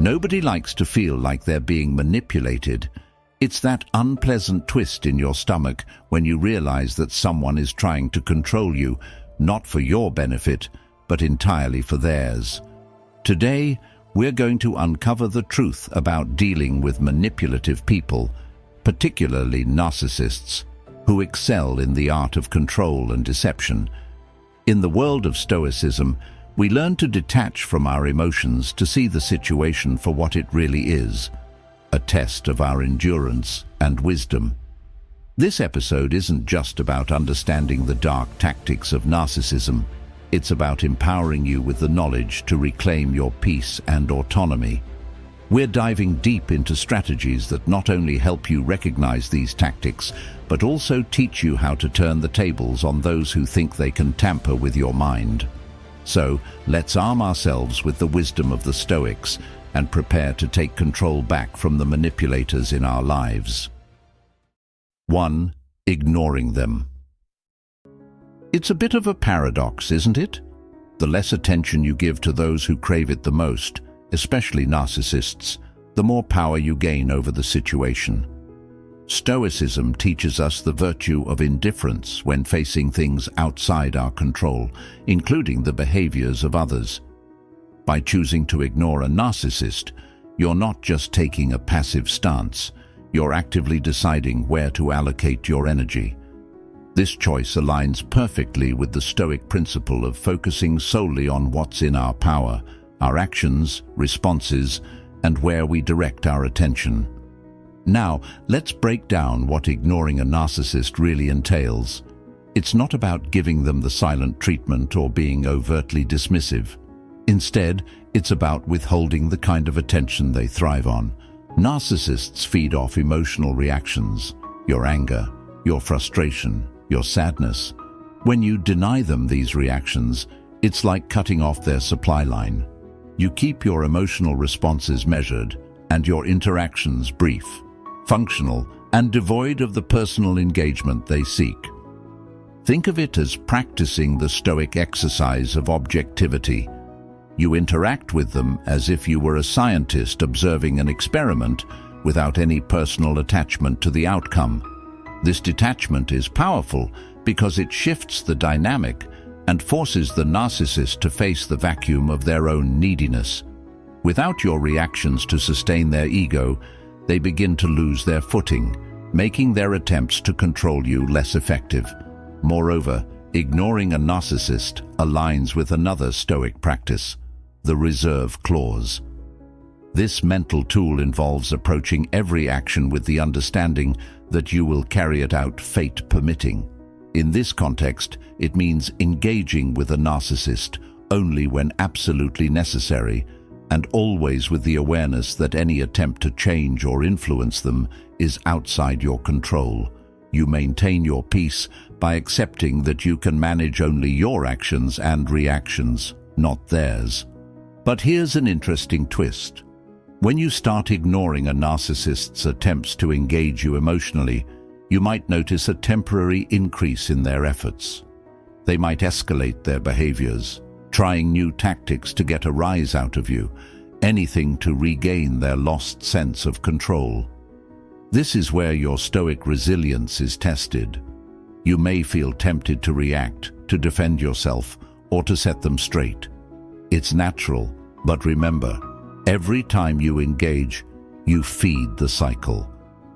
Nobody likes to feel like they're being manipulated. It's that unpleasant twist in your stomach when you realize that someone is trying to control you, not for your benefit, but entirely for theirs. Today, we're going to uncover the truth about dealing with manipulative people, particularly narcissists, who excel in the art of control and deception. In the world of Stoicism, we learn to detach from our emotions to see the situation for what it really is, a test of our endurance and wisdom. This episode isn't just about understanding the dark tactics of narcissism. It's about empowering you with the knowledge to reclaim your peace and autonomy. We're diving deep into strategies that not only help you recognize these tactics, but also teach you how to turn the tables on those who think they can tamper with your mind. So, let's arm ourselves with the wisdom of the Stoics and prepare to take control back from the manipulators in our lives. 1. Ignoring them. It's a bit of a paradox, isn't it? The less attention you give to those who crave it the most, especially narcissists, the more power you gain over the situation. Stoicism teaches us the virtue of indifference when facing things outside our control, including the behaviors of others. By choosing to ignore a narcissist, you're not just taking a passive stance, you're actively deciding where to allocate your energy. This choice aligns perfectly with the Stoic principle of focusing solely on what's in our power, our actions, responses, and where we direct our attention. Now, let's break down what ignoring a narcissist really entails. It's not about giving them the silent treatment or being overtly dismissive. Instead, it's about withholding the kind of attention they thrive on. Narcissists feed off emotional reactions, your anger, your frustration, your sadness. When you deny them these reactions, it's like cutting off their supply line. You keep your emotional responses measured and your interactions brief, functional, and devoid of the personal engagement they seek. Think of it as practicing the Stoic exercise of objectivity. You interact with them as if you were a scientist observing an experiment without any personal attachment to the outcome. This detachment is powerful because it shifts the dynamic and forces the narcissist to face the vacuum of their own neediness. Without your reactions to sustain their ego, they begin to lose their footing, making their attempts to control you less effective. Moreover, ignoring a narcissist aligns with another Stoic practice, the reserve clause. This mental tool involves approaching every action with the understanding that you will carry it out fate permitting. In this context, it means engaging with a narcissist only when absolutely necessary, and always with the awareness that any attempt to change or influence them is outside your control. You maintain your peace by accepting that you can manage only your actions and reactions, not theirs. But here's an interesting twist. When you start ignoring a narcissist's attempts to engage you emotionally, you might notice a temporary increase in their efforts. They might escalate their behaviors, trying new tactics to get a rise out of you, anything to regain their lost sense of control. This is where your Stoic resilience is tested. You may feel tempted to react, to defend yourself, or to set them straight. It's natural, but remember, every time you engage, you feed the cycle.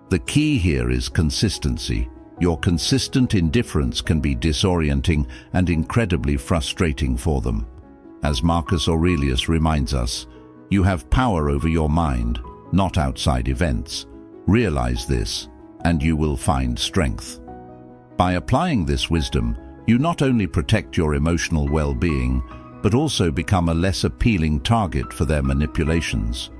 The key here is consistency. Your consistent indifference can be disorienting and incredibly frustrating for them. As Marcus Aurelius reminds us, you have power over your mind, not outside events. Realize this, and you will find strength. By applying this wisdom, you not only protect your emotional well-being, but also become a less appealing target for their manipulations.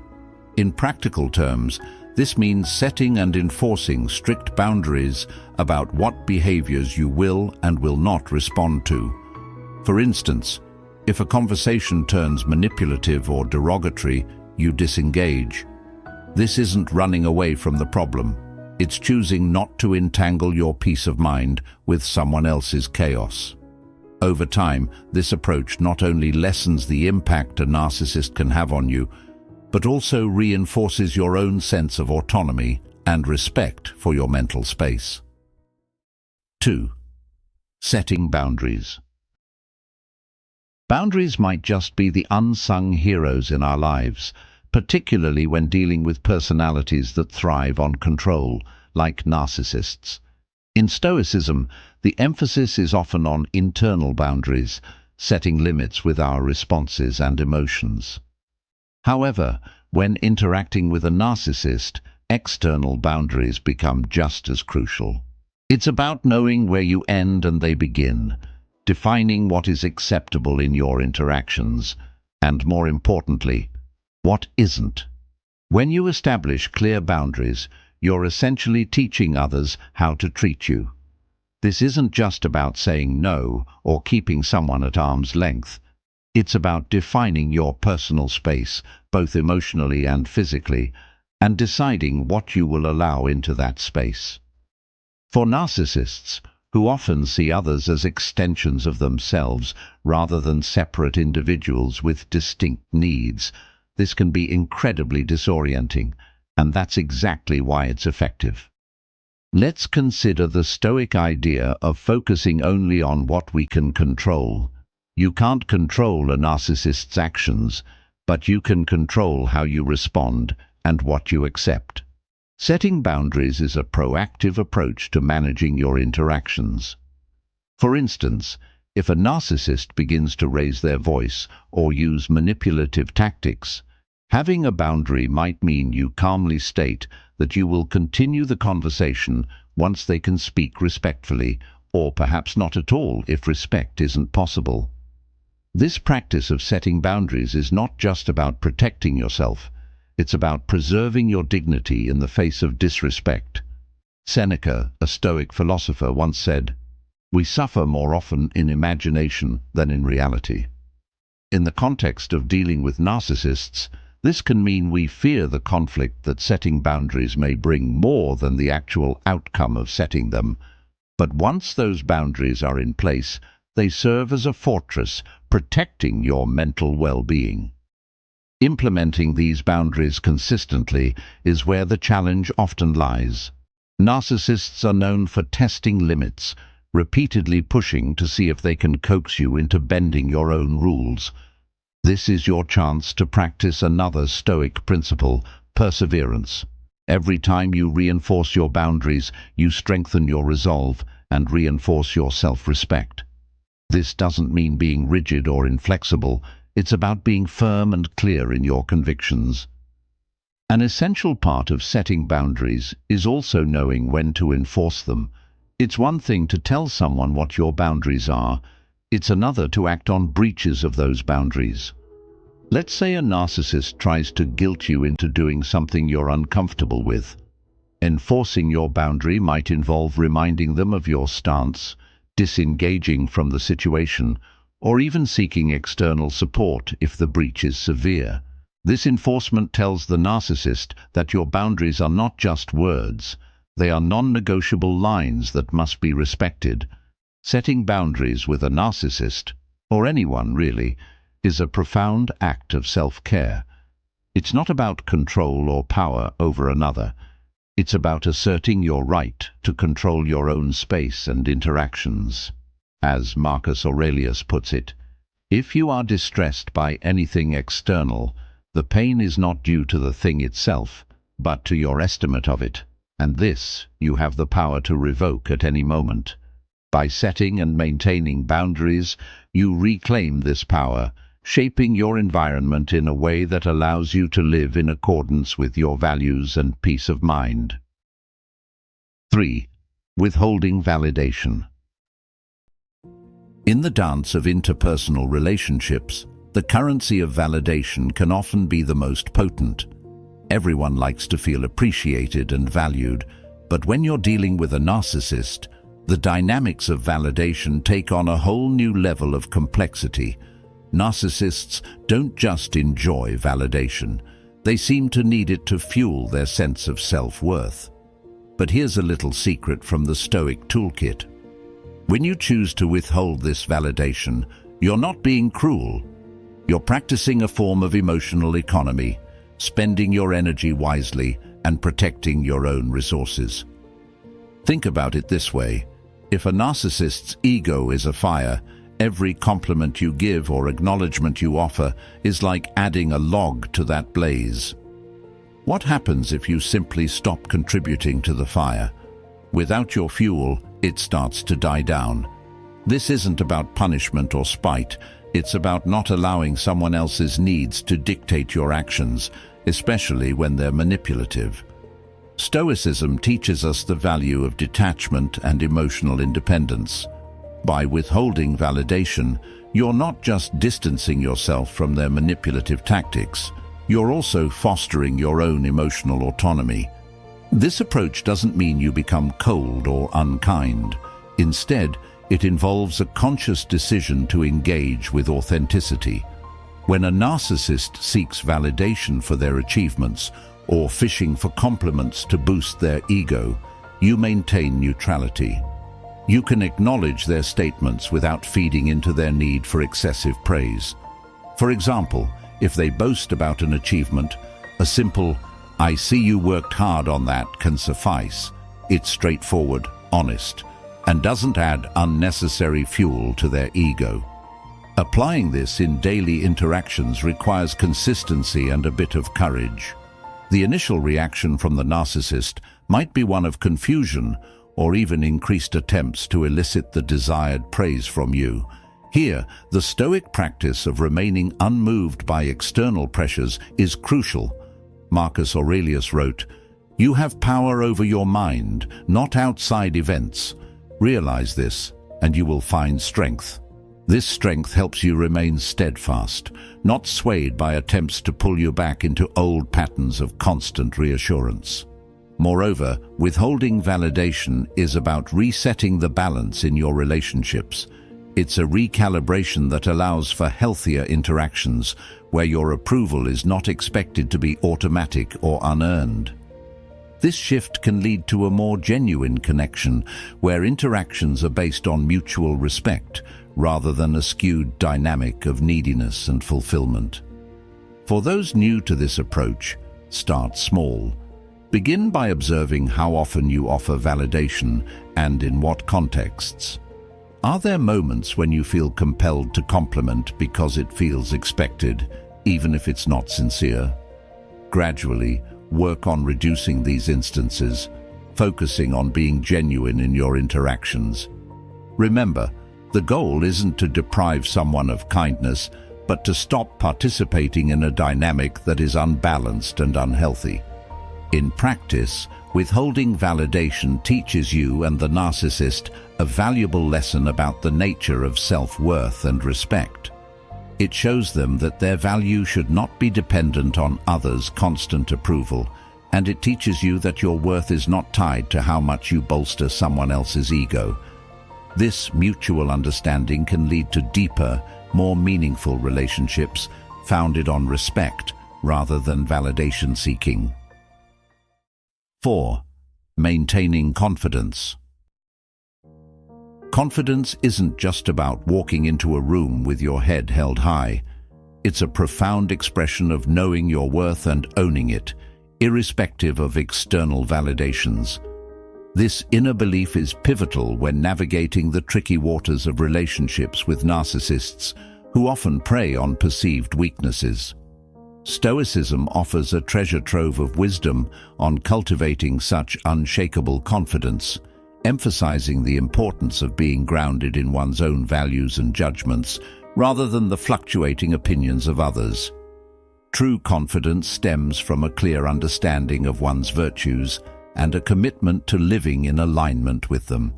In practical terms, this means setting and enforcing strict boundaries about what behaviors you will and will not respond to. For instance, if a conversation turns manipulative or derogatory, you disengage. This isn't running away from the problem. It's choosing not to entangle your peace of mind with someone else's chaos. Over time, this approach not only lessens the impact a narcissist can have on you, but also reinforces your own sense of autonomy and respect for your mental space. 2. Setting boundaries. Boundaries might just be the unsung heroes in our lives, particularly when dealing with personalities that thrive on control, like narcissists. In Stoicism, the emphasis is often on internal boundaries, setting limits with our responses and emotions. However, when interacting with a narcissist, external boundaries become just as crucial. It's about knowing where you end and they begin, defining what is acceptable in your interactions, and more importantly, what isn't. When you establish clear boundaries, you're essentially teaching others how to treat you. This isn't just about saying no or keeping someone at arm's length. It's about defining your personal space, both emotionally and physically, and deciding what you will allow into that space. For narcissists, who often see others as extensions of themselves rather than separate individuals with distinct needs, this can be incredibly disorienting, and that's exactly why it's effective. Let's consider the Stoic idea of focusing only on what we can control. You can't control a narcissist's actions, but you can control how you respond and what you accept. Setting boundaries is a proactive approach to managing your interactions. For instance, if a narcissist begins to raise their voice or use manipulative tactics, having a boundary might mean you calmly state that you will continue the conversation once they can speak respectfully, or perhaps not at all if respect isn't possible. This practice of setting boundaries is not just about protecting yourself, it's about preserving your dignity in the face of disrespect. Seneca, a Stoic philosopher, once said, "We suffer more often in imagination than in reality." In the context of dealing with narcissists, this can mean we fear the conflict that setting boundaries may bring more than the actual outcome of setting them. But once those boundaries are in place, they serve as a fortress, protecting your mental well-being. Implementing these boundaries consistently is where the challenge often lies. Narcissists are known for testing limits, repeatedly pushing to see if they can coax you into bending your own rules. This is your chance to practice another Stoic principle, perseverance. Every time you reinforce your boundaries, you strengthen your resolve and reinforce your self-respect. This doesn't mean being rigid or inflexible. It's about being firm and clear in your convictions. An essential part of setting boundaries is also knowing when to enforce them. It's one thing to tell someone what your boundaries are. It's another to act on breaches of those boundaries. Let's say a narcissist tries to guilt you into doing something you're uncomfortable with. Enforcing your boundary might involve reminding them of your stance, disengaging from the situation, or even seeking external support if the breach is severe. This enforcement tells the narcissist that your boundaries are not just words, they are non-negotiable lines that must be respected. Setting boundaries with a narcissist, or anyone really, is a profound act of self-care. It's not about control or power over another. It's about asserting your right to control your own space and interactions. As Marcus Aurelius puts it, if you are distressed by anything external, the pain is not due to the thing itself, but to your estimate of it, and this you have the power to revoke at any moment. By setting and maintaining boundaries, you reclaim this power, shaping your environment in a way that allows you to live in accordance with your values and peace of mind. 3. Withholding validation. In the dance of interpersonal relationships, the currency of validation can often be the most potent. Everyone likes to feel appreciated and valued, but when you're dealing with a narcissist, the dynamics of validation take on a whole new level of complexity. Narcissists don't just enjoy validation, they seem to need it to fuel their sense of self-worth. But here's a little secret from the Stoic toolkit. When you choose to withhold this validation, you're not being cruel. You're practicing a form of emotional economy, spending your energy wisely and protecting your own resources. Think about it this way. If a narcissist's ego is a fire, every compliment you give or acknowledgement you offer is like adding a log to that blaze. What happens if you simply stop contributing to the fire? Without your fuel, it starts to die down. This isn't about punishment or spite. It's about not allowing someone else's needs to dictate your actions, especially when they're manipulative. Stoicism teaches us the value of detachment and emotional independence. By withholding validation, you're not just distancing yourself from their manipulative tactics, you're also fostering your own emotional autonomy. This approach doesn't mean you become cold or unkind. Instead, it involves a conscious decision to engage with authenticity. When a narcissist seeks validation for their achievements or fishing for compliments to boost their ego, you maintain neutrality. You can acknowledge their statements without feeding into their need for excessive praise. For example, if they boast about an achievement, a simple, "I see you worked hard on that" can suffice. It's straightforward, honest, and doesn't add unnecessary fuel to their ego. Applying this in daily interactions requires consistency and a bit of courage. The initial reaction from the narcissist might be one of confusion or even increased attempts to elicit the desired praise from you. Here, the Stoic practice of remaining unmoved by external pressures is crucial. Marcus Aurelius wrote, "You have power over your mind, not outside events. Realize this, and you will find strength." This strength helps you remain steadfast, not swayed by attempts to pull you back into old patterns of constant reassurance. Moreover, withholding validation is about resetting the balance in your relationships. It's a recalibration that allows for healthier interactions, where your approval is not expected to be automatic or unearned. This shift can lead to a more genuine connection, where interactions are based on mutual respect, rather than a skewed dynamic of neediness and fulfillment. For those new to this approach, start small. Begin by observing how often you offer validation and in what contexts. Are there moments when you feel compelled to compliment because it feels expected, even if it's not sincere? Gradually, work on reducing these instances, focusing on being genuine in your interactions. Remember, the goal isn't to deprive someone of kindness, but to stop participating in a dynamic that is unbalanced and unhealthy. In practice, withholding validation teaches you and the narcissist a valuable lesson about the nature of self-worth and respect. It shows them that their value should not be dependent on others' constant approval, and it teaches you that your worth is not tied to how much you bolster someone else's ego. This mutual understanding can lead to deeper, more meaningful relationships founded on respect rather than validation seeking. 4. Maintaining confidence. Confidence isn't just about walking into a room with your head held high. It's a profound expression of knowing your worth and owning it, irrespective of external validations. This inner belief is pivotal when navigating the tricky waters of relationships with narcissists, who often prey on perceived weaknesses. Stoicism offers a treasure trove of wisdom on cultivating such unshakable confidence, emphasizing the importance of being grounded in one's own values and judgments, rather than the fluctuating opinions of others. True confidence stems from a clear understanding of one's virtues and a commitment to living in alignment with them.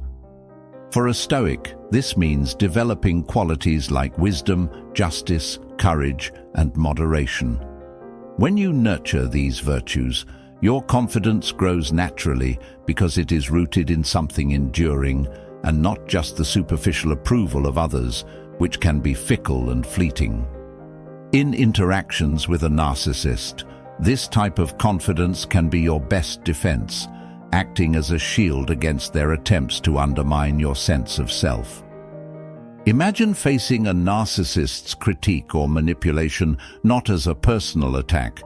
For a Stoic, this means developing qualities like wisdom, justice, courage, and moderation. When you nurture these virtues, your confidence grows naturally because it is rooted in something enduring and not just the superficial approval of others, which can be fickle and fleeting. In interactions with a narcissist, this type of confidence can be your best defense, acting as a shield against their attempts to undermine your sense of self. Imagine facing a narcissist's critique or manipulation not as a personal attack,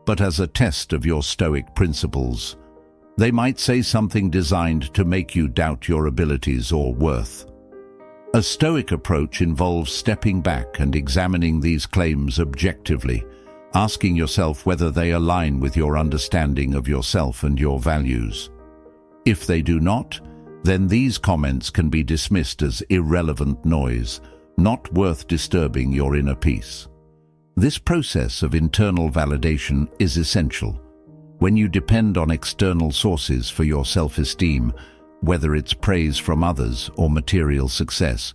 but as a test of your Stoic principles. They might say something designed to make you doubt your abilities or worth. A Stoic approach involves stepping back and examining these claims objectively, asking yourself whether they align with your understanding of yourself and your values. If they do not, then these comments can be dismissed as irrelevant noise, not worth disturbing your inner peace. This process of internal validation is essential. When you depend on external sources for your self-esteem, whether it's praise from others or material success,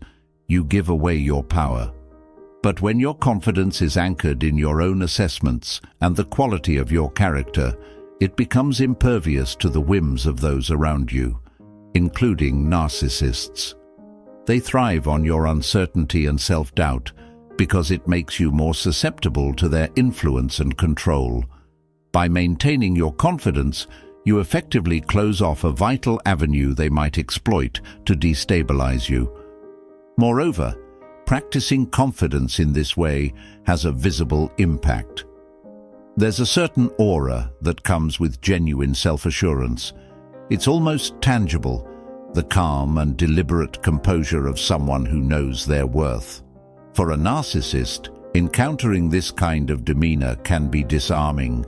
you give away your power. But when your confidence is anchored in your own assessments and the quality of your character, it becomes impervious to the whims of those around you, including narcissists. They thrive on your uncertainty and self-doubt because it makes you more susceptible to their influence and control. By maintaining your confidence, you effectively close off a vital avenue they might exploit to destabilize you. Moreover, practicing confidence in this way has a visible impact. There's a certain aura that comes with genuine self-assurance. It's almost tangible, the calm and deliberate composure of someone who knows their worth. For a narcissist, encountering this kind of demeanor can be disarming.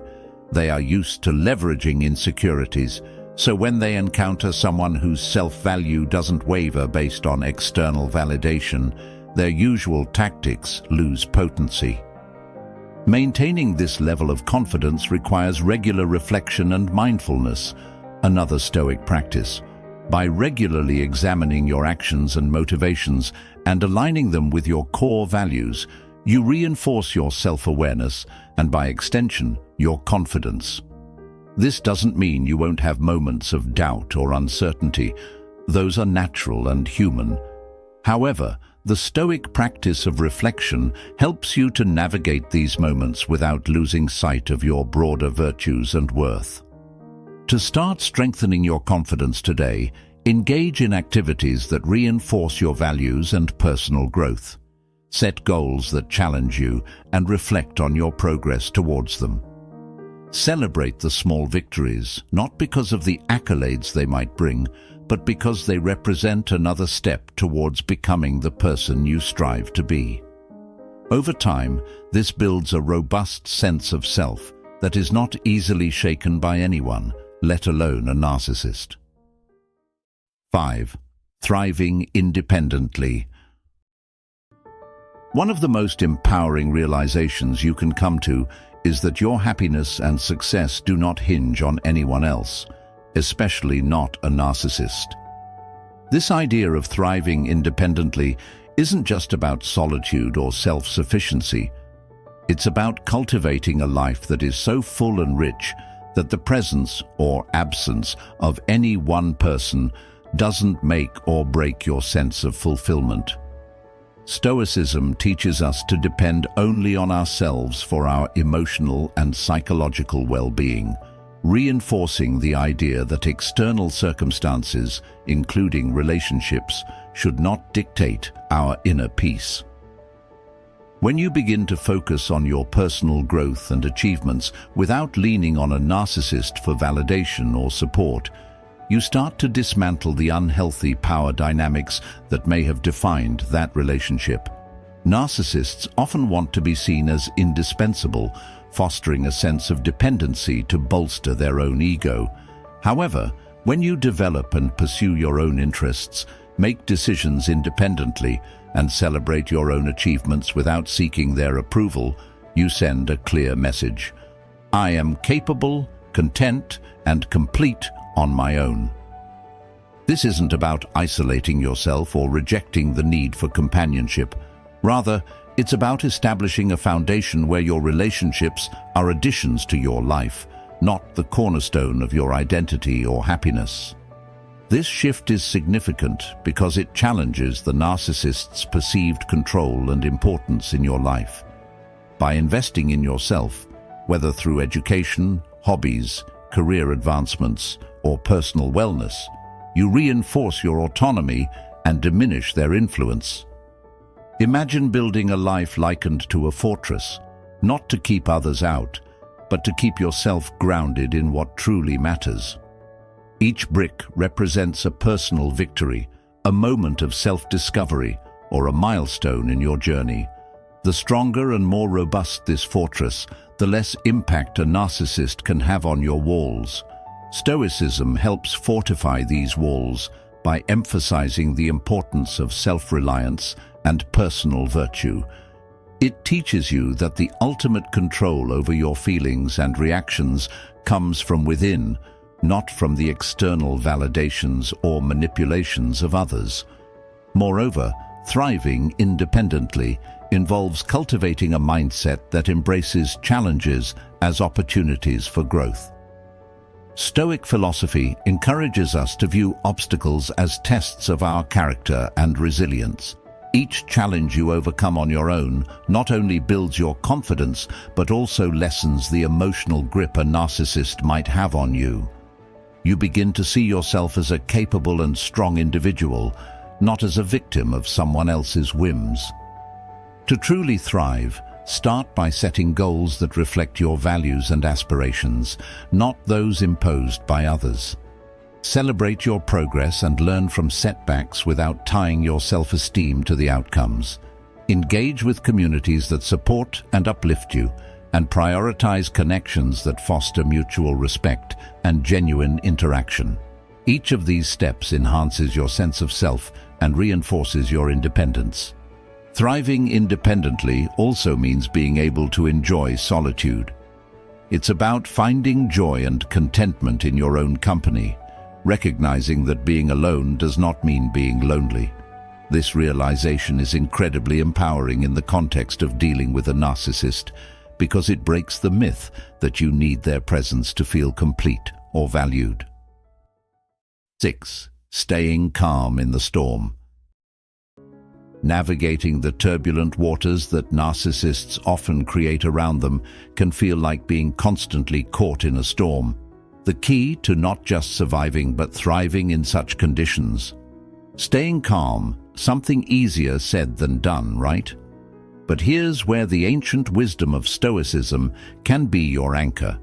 They are used to leveraging insecurities, so when they encounter someone whose self-value doesn't waver based on external validation, their usual tactics lose potency. Maintaining this level of confidence requires regular reflection and mindfulness, another Stoic practice. By regularly examining your actions and motivations and aligning them with your core values, you reinforce your self-awareness and, by extension, your confidence. This doesn't mean you won't have moments of doubt or uncertainty. Those are natural and human. However, the Stoic practice of reflection helps you to navigate these moments without losing sight of your broader virtues and worth. To start strengthening your confidence today, engage in activities that reinforce your values and personal growth. Set goals that challenge you and reflect on your progress towards them. Celebrate the small victories, not because of the accolades they might bring, but because they represent another step towards becoming the person you strive to be. Over time, this builds a robust sense of self that is not easily shaken by anyone, let alone a narcissist. 5. Thriving independently. One of the most empowering realizations you can come to is that your happiness and success do not hinge on anyone else, especially not a narcissist. This idea of thriving independently isn't just about solitude or self-sufficiency. It's about cultivating a life that is so full and rich that the presence or absence of any one person doesn't make or break your sense of fulfillment. Stoicism teaches us to depend only on ourselves for our emotional and psychological well-being, reinforcing the idea that external circumstances, including relationships, should not dictate our inner peace. When you begin to focus on your personal growth and achievements without leaning on a narcissist for validation or support, you start to dismantle the unhealthy power dynamics that may have defined that relationship. Narcissists often want to be seen as indispensable, fostering a sense of dependency to bolster their own ego. However, when you develop and pursue your own interests, make decisions independently, and celebrate your own achievements without seeking their approval, you send a clear message. I am capable, content, and complete on my own. This isn't about isolating yourself or rejecting the need for companionship. Rather, it's about establishing a foundation where your relationships are additions to your life, not the cornerstone of your identity or happiness. This shift is significant because it challenges the narcissist's perceived control and importance in your life. By investing in yourself, whether through education, hobbies, career advancements, or personal wellness, you reinforce your autonomy and diminish their influence. Imagine building a life likened to a fortress, not to keep others out, but to keep yourself grounded in what truly matters. Each brick represents a personal victory, a moment of self-discovery, or a milestone in your journey. The stronger and more robust this fortress, the less impact a narcissist can have on your walls. Stoicism helps fortify these walls by emphasizing the importance of self-reliance and personal virtue. It teaches you that the ultimate control over your feelings and reactions comes from within, not from the external validations or manipulations of others. Moreover, thriving independently involves cultivating a mindset that embraces challenges as opportunities for growth. Stoic philosophy encourages us to view obstacles as tests of our character and resilience. Each challenge you overcome on your own not only builds your confidence, but also lessens the emotional grip a narcissist might have on you. You begin to see yourself as a capable and strong individual, not as a victim of someone else's whims. To truly thrive, start by setting goals that reflect your values and aspirations, not those imposed by others. Celebrate your progress and learn from setbacks without tying your self-esteem to the outcomes. Engage with communities that support and uplift you, and prioritize connections that foster mutual respect and genuine interaction. Each of these steps enhances your sense of self and reinforces your independence. Thriving independently also means being able to enjoy solitude. It's about finding joy and contentment in your own company, recognizing that being alone does not mean being lonely. This realization is incredibly empowering in the context of dealing with a narcissist, because it breaks the myth that you need their presence to feel complete or valued. 6. Staying calm in the storm. Navigating the turbulent waters that narcissists often create around them can feel like being constantly caught in a storm. The key to not just surviving but thriving in such conditions. Staying calm, something easier said than done, right? But here's where the ancient wisdom of Stoicism can be your anchor.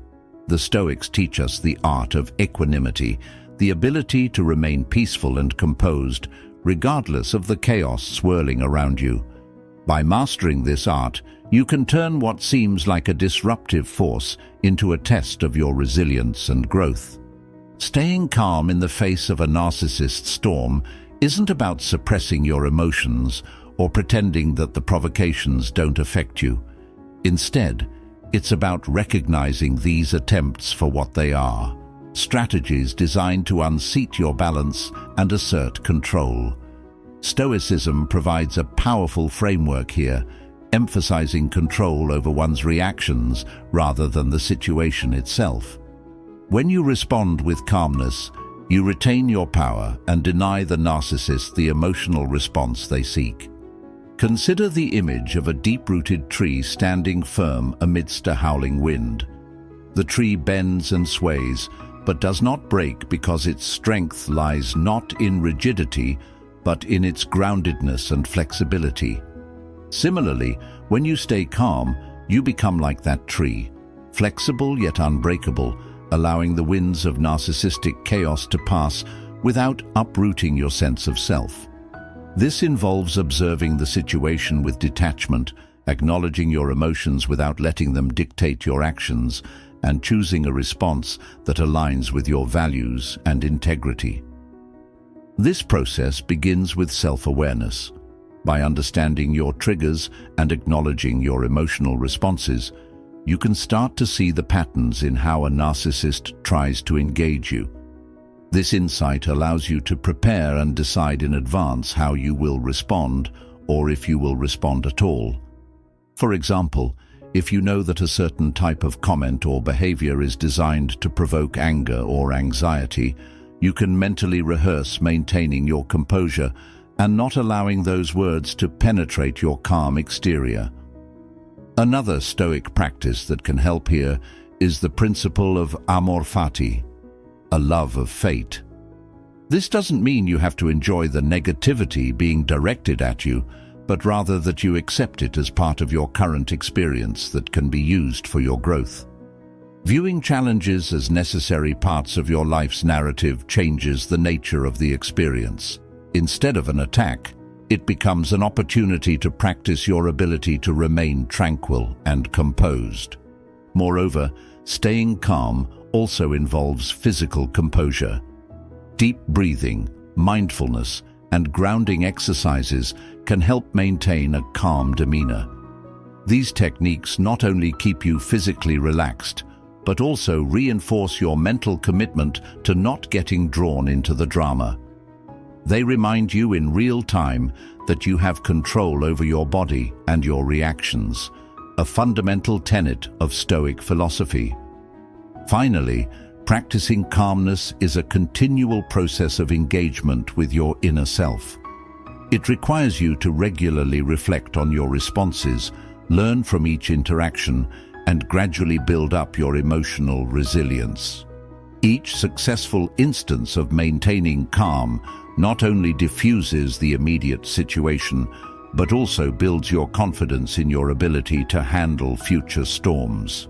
The Stoics teach us the art of equanimity, the ability to remain peaceful and composed, regardless of the chaos swirling around you. By mastering this art, you can turn what seems like a disruptive force into a test of your resilience and growth. Staying calm in the face of a narcissist storm isn't about suppressing your emotions or pretending that the provocations don't affect you. Instead, it's about recognizing these attempts for what they are: strategies designed to unseat your balance and assert control. Stoicism provides a powerful framework here, emphasizing control over one's reactions rather than the situation itself. When you respond with calmness, you retain your power and deny the narcissist the emotional response they seek. Consider the image of a deep-rooted tree standing firm amidst a howling wind. The tree bends and sways, but does not break because its strength lies not in rigidity, but in its groundedness and flexibility. Similarly, when you stay calm, you become like that tree, flexible yet unbreakable, allowing the winds of narcissistic chaos to pass without uprooting your sense of self. This involves observing the situation with detachment, acknowledging your emotions without letting them dictate your actions, and choosing a response that aligns with your values and integrity. This process begins with self-awareness. By understanding your triggers and acknowledging your emotional responses, you can start to see the patterns in how a narcissist tries to engage you. This insight allows you to prepare and decide in advance how you will respond, or if you will respond at all. For example, if you know that a certain type of comment or behavior is designed to provoke anger or anxiety, you can mentally rehearse maintaining your composure and not allowing those words to penetrate your calm exterior. Another Stoic practice that can help here is the principle of amor fati, a love of fate. This doesn't mean you have to enjoy the negativity being directed at you, but rather that you accept it as part of your current experience that can be used for your growth. Viewing challenges as necessary parts of your life's narrative changes the nature of the experience. Instead of an attack, it becomes an opportunity to practice your ability to remain tranquil and composed. Moreover, staying calm also involves physical composure. Deep breathing, mindfulness, and grounding exercises can help maintain a calm demeanor. These techniques not only keep you physically relaxed, but also reinforce your mental commitment to not getting drawn into the drama. They remind you in real time that you have control over your body and your reactions, a fundamental tenet of Stoic philosophy. Finally, practicing calmness is a continual process of engagement with your inner self. It requires you to regularly reflect on your responses, learn from each interaction, and gradually build up your emotional resilience. Each successful instance of maintaining calm not only diffuses the immediate situation, but also builds your confidence in your ability to handle future storms.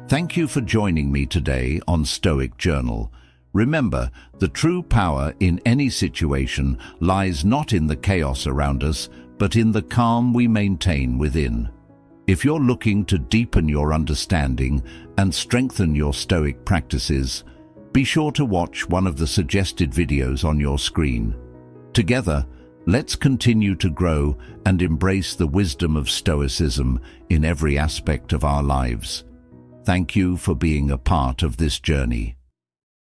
Thank you for joining me today on Stoic Journal. Remember, the true power in any situation lies not in the chaos around us, but in the calm we maintain within. If you're looking to deepen your understanding and strengthen your Stoic practices, be sure to watch one of the suggested videos on your screen. Together, let's continue to grow and embrace the wisdom of Stoicism in every aspect of our lives. Thank you for being a part of this journey.